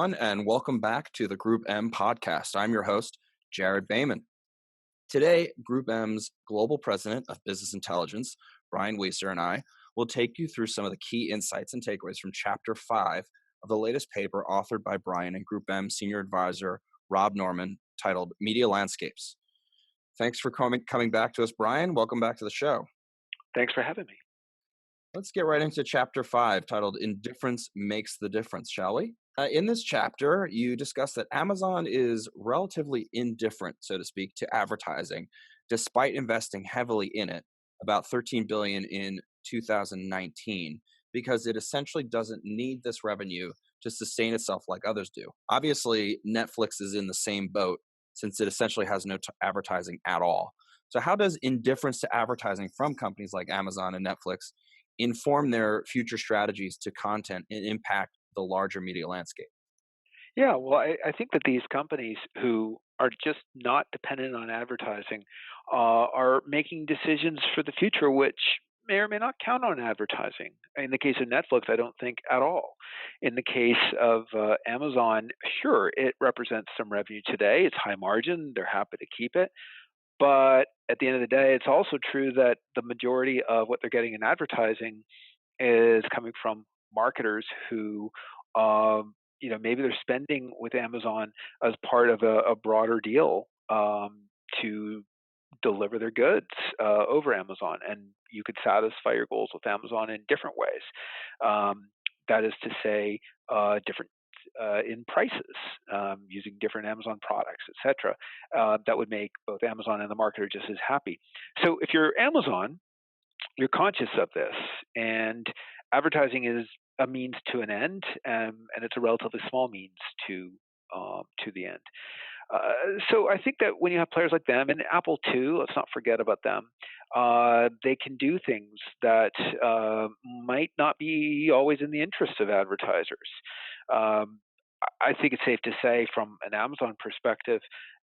everyone, and welcome back to the GroupM podcast. I'm your host, Jared Bayman. Today, GroupM's Global President of Business Intelligence, Brian Weiser, and I will take you through some of the key insights and takeaways from Chapter 5 of the latest paper authored by Brian and GroupM Senior Advisor Rob Norman, titled Media Landscapes. Thanks for coming back to us, Brian. Welcome back to the show. Thanks for having me. Let's get right into Chapter 5, titled Indifference Makes the Difference, shall we? In this chapter, you discuss that Amazon is relatively indifferent, so to speak, to advertising, despite investing heavily in it, about $13 billion in 2019, because it essentially doesn't need this revenue to sustain itself like others do. Obviously, Netflix is in the same boat, since it essentially has no advertising at all. So how does indifference to advertising from companies like Amazon and Netflix inform their future strategies to content and impact the larger media landscape? Yeah, well, I think that these companies who are just not dependent on advertising are making decisions for the future, which may or may not count on advertising. In the case of Netflix, I don't think at all. In the case of Amazon, sure, it represents some revenue today. It's high margin. They're happy to keep it. But at the end of the day, it's also true that the majority of what they're getting in advertising is coming from marketers who, maybe they're spending with Amazon as part of a broader deal to deliver their goods over Amazon, and you could satisfy your goals with Amazon in different ways. That is to say, different in prices, using different Amazon products, etc. That would make both Amazon and the marketer just as happy. So if you're Amazon, you're conscious of this, and advertising is a means to an end, and it's a relatively small means to the end. So I think that when you have players like them, and Apple too, let's not forget about them, they can do things that might not be always in the interest of advertisers. I think it's safe to say from an Amazon perspective,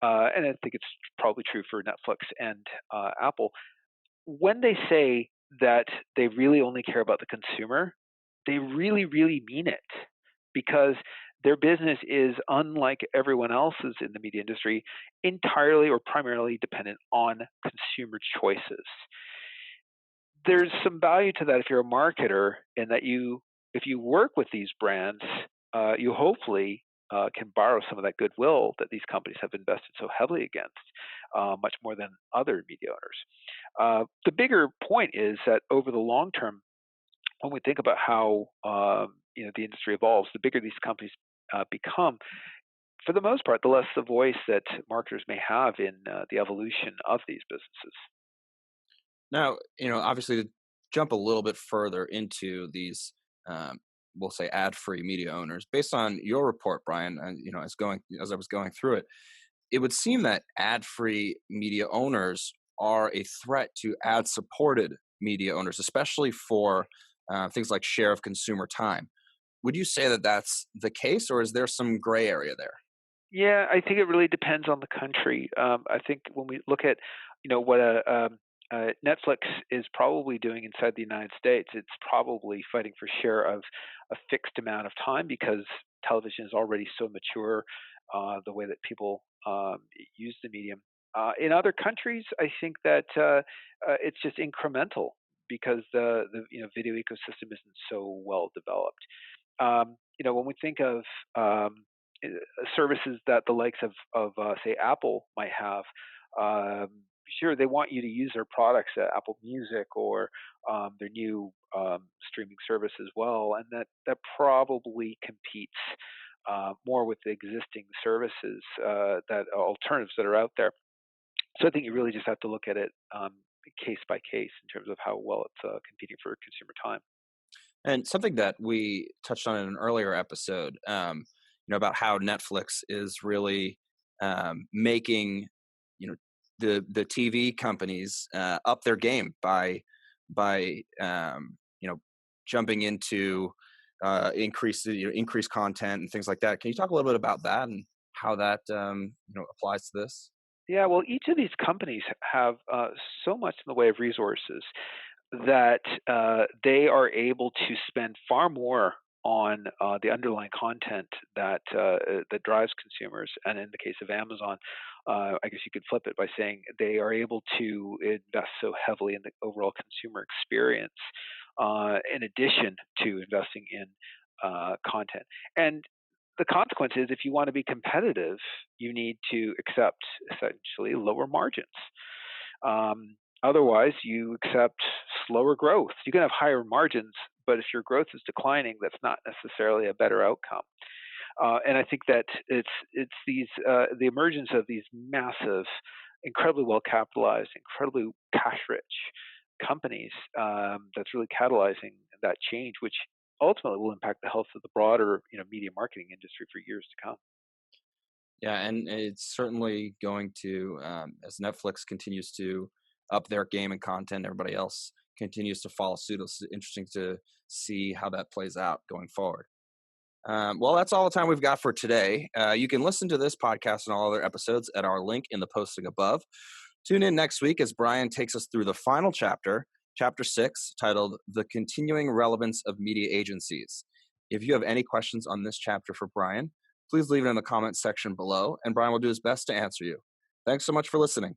and I think it's probably true for Netflix and Apple, when they say that they really only care about the consumer, they really, really mean it, because their business is, unlike everyone else's in the media industry, entirely or primarily dependent on consumer choices. There's some value to that if you're a marketer, in that if you work with these brands, you hopefully can borrow some of that goodwill that these companies have invested so heavily against, much more than other media owners. The bigger point is that over the long term, when we think about how the industry evolves, the bigger these companies become, for the most part, the less the voice that marketers may have in the evolution of these businesses. Now, obviously, to jump a little bit further into these, we'll say, ad-free media owners, based on your report, Brian, as I was going through it, it would seem that ad-free media owners are a threat to ad-supported media owners, especially for things like share of consumer time. Would you say that that's the case, or is there some gray area there? Yeah, I think it really depends on the country. I think when we look at, what Netflix is probably doing inside the United States, it's probably fighting for share of a fixed amount of time, because television is already so mature, the way that people use the medium. In other countries, I think that it's just incremental, because the video ecosystem isn't so well developed. When we think of services that the likes of say Apple might have, sure, they want you to use their products, Apple Music or their new streaming service as well, and that probably competes more with the existing services, that alternatives that are out there. So I think you really just have to look at it case by case in terms of how well it's competing for consumer time. And something that we touched on in an earlier episode, about how Netflix is really making, the TV companies up their game by jumping into increased content and things like that. Can you talk a little bit about that and how that applies to this? Yeah, well, each of these companies have so much in the way of resources that they are able to spend far more on the underlying content that drives consumers. And in the case of Amazon, I guess you could flip it by saying they are able to invest so heavily in the overall consumer experience, in addition to investing in content. And the consequence is, if you want to be competitive, you need to accept essentially lower margins. Otherwise, you accept slower growth. You can have higher margins, but if your growth is declining, that's not necessarily a better outcome. And I think that it's these the emergence of these massive, incredibly well capitalized, incredibly cash rich companies, that's really catalyzing that change, which ultimately will impact the health of the broader media marketing industry for years to come. Yeah, and it's certainly going to, as Netflix continues to up their game and content, everybody else continues to follow suit. It's interesting to see how that plays out going forward. Well, that's all the time we've got for today. You can listen to this podcast and all other episodes at our link in the posting above. Tune in next week as Brian takes us through the final chapter, chapter 6, titled The Continuing Relevance of Media Agencies. If you have any questions on this chapter for Brian, please leave it in the comments section below, and Brian will do his best to answer you. Thanks so much for listening.